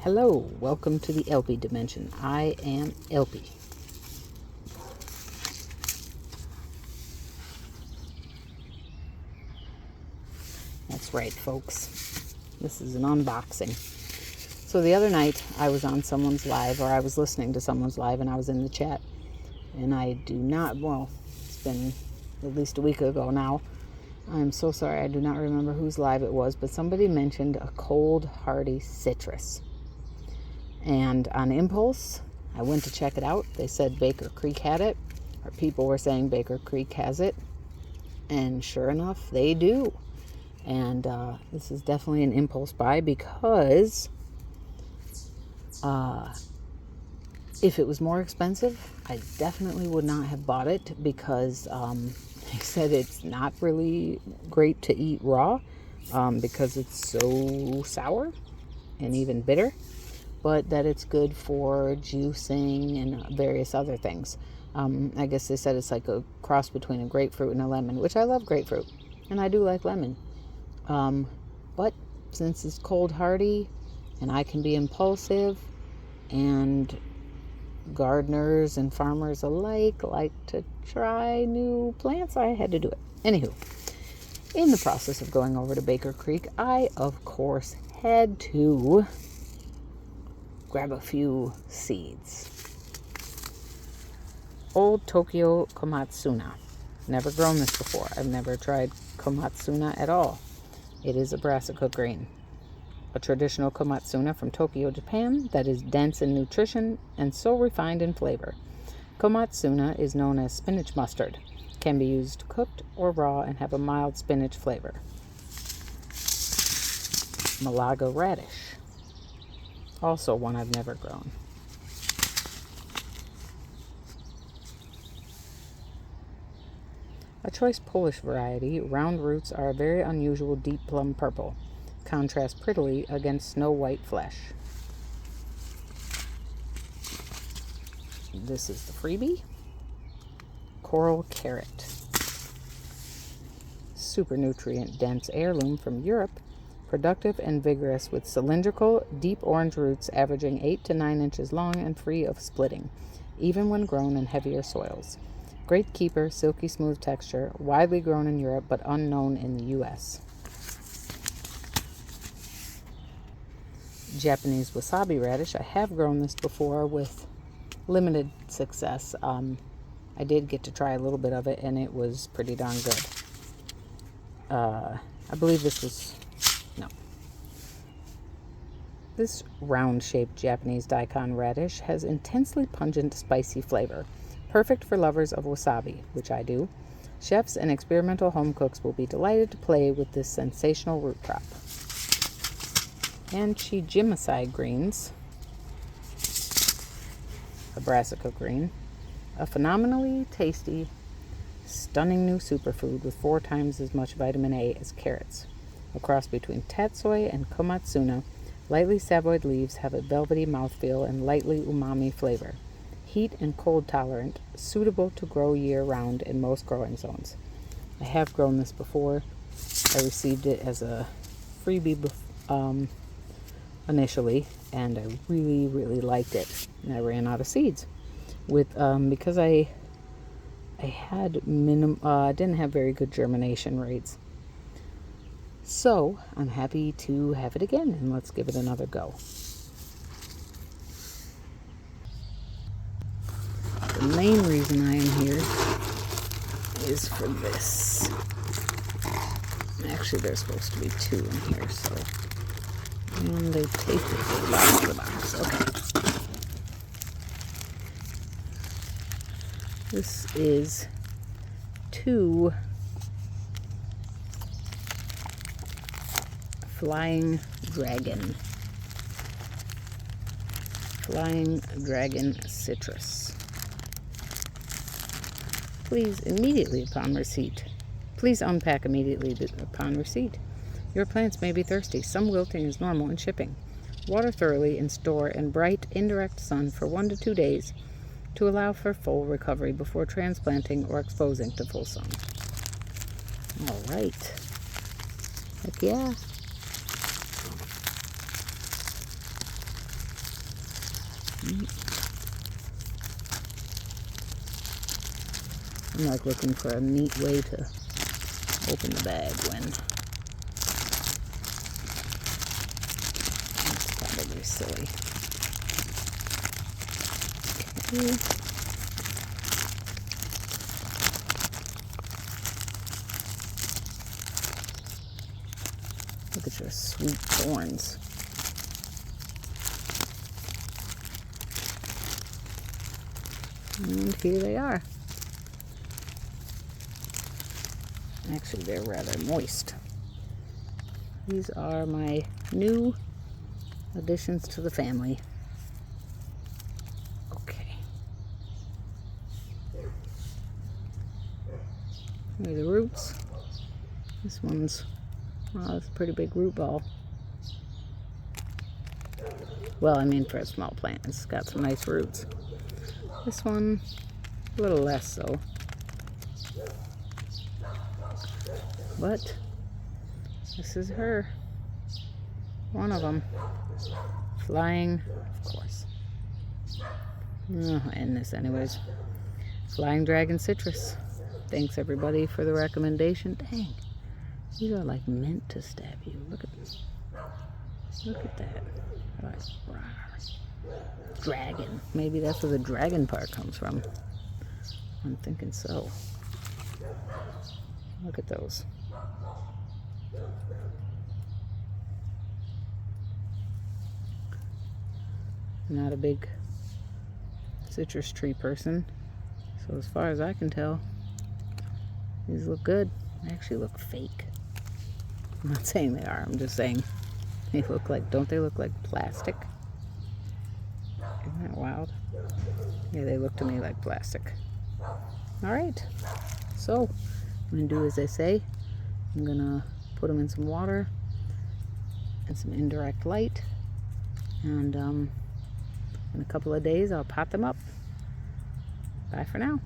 Hello, welcome to the Elpie Dimension. I am Elpie. That's right, folks. This is an unboxing. So the other night, I was on someone's live, or I was listening to someone's live, and I was in the chat. And it's been at least a week ago now. I'm so sorry, I do not remember whose live it was, but somebody mentioned a cold, hardy citrus. And on impulse, I went to check it out. They said Baker Creek had it, or people were saying Baker Creek has it. And sure enough, they do. And this is definitely an impulse buy because if it was more expensive, I definitely would not have bought it because they said it's not really great to eat raw because it's so sour and even bitter. But that it's good for juicing and various other things. I guess they said it's like a cross between a grapefruit and a lemon, which I love grapefruit, and I do like lemon. But since it's cold hardy, and I can be impulsive, and gardeners and farmers alike like to try new plants, I had to do it. Anywho, in the process of going over to Baker Creek, I, of course, had to grab a few seeds. Old Tokyo Komatsuna. Never grown this before. I've never tried Komatsuna at all. It is a brassica green. A traditional Komatsuna from Tokyo, Japan that is dense in nutrition and so refined in flavor. Komatsuna is known as spinach mustard. Can be used cooked or raw and have a mild spinach flavor. Malaga radish. Also one I've never grown. A choice Polish variety, round roots are a very unusual deep plum purple. Contrast prettily against snow white flesh. This is the freebie. Coral carrot. Super nutrient dense heirloom from Europe. Productive and vigorous with cylindrical, deep orange roots averaging 8 to 9 inches long and free of splitting, even when grown in heavier soils. Great keeper, silky smooth texture, widely grown in Europe but unknown in the U.S. Japanese wasabi radish. I have grown this before with limited success. I did get to try a little bit of it and it was pretty darn good. I believe This round-shaped Japanese daikon radish has intensely pungent, spicy flavor, perfect for lovers of wasabi, which I do. Chefs and experimental home cooks will be delighted to play with this sensational root crop. And Chijimasai greens, a brassica green, a phenomenally tasty, stunning new superfood with 4 times as much vitamin A as carrots. A cross between tatsoi and komatsuna. Lightly savoyed leaves have a velvety mouthfeel and lightly umami flavor. Heat and cold tolerant, suitable to grow year-round in most growing zones. I have grown this before. I received it as a freebie initially, and I really, really liked it. And I ran out of seeds because I didn't have very good germination rates. So I'm happy to have it again, and let's give it another go. The main reason I am here is for this. Actually, there's supposed to be 2 in here, so. And they taped it to the bottom of the box. Okay. This is 2 Flying Dragon citrus. Please unpack immediately upon receipt. Your plants may be thirsty. Some wilting is normal in shipping. Water thoroughly and store in bright, indirect sun for 1 to 2 days to allow for full recovery before transplanting or exposing to full sun. All right. Heck yeah. I'm like looking for a neat way to open the bag when it's probably silly. Okay. Look at your sweet thorns. And here they are. Actually, they're rather moist. These are my new additions to the family. Okay. Here are the roots. This one's, wow, it's a pretty big root ball. Well, I mean for a small plant, it's got some nice roots. This one, a little less so. But this is her. One of them. Flying, of course. I'll end this anyways. Flying Dragon Citrus. Thanks everybody for the recommendation. Dang, these are like meant to stab you. Look at this. Look at that. Like, dragon. Maybe that's where the dragon part comes from. I'm thinking so. Look at those. I'm not a big citrus tree person, so as far as I can tell, these look good. They actually look fake. I'm not saying they are, I'm just saying they look like, don't they look like plastic? Isn't that wild? Yeah, they look to me like plastic. Alright, so I'm going to do as they say. I'm going to put them in some water and some indirect light, and in a couple of days I'll pot them up. Bye for now.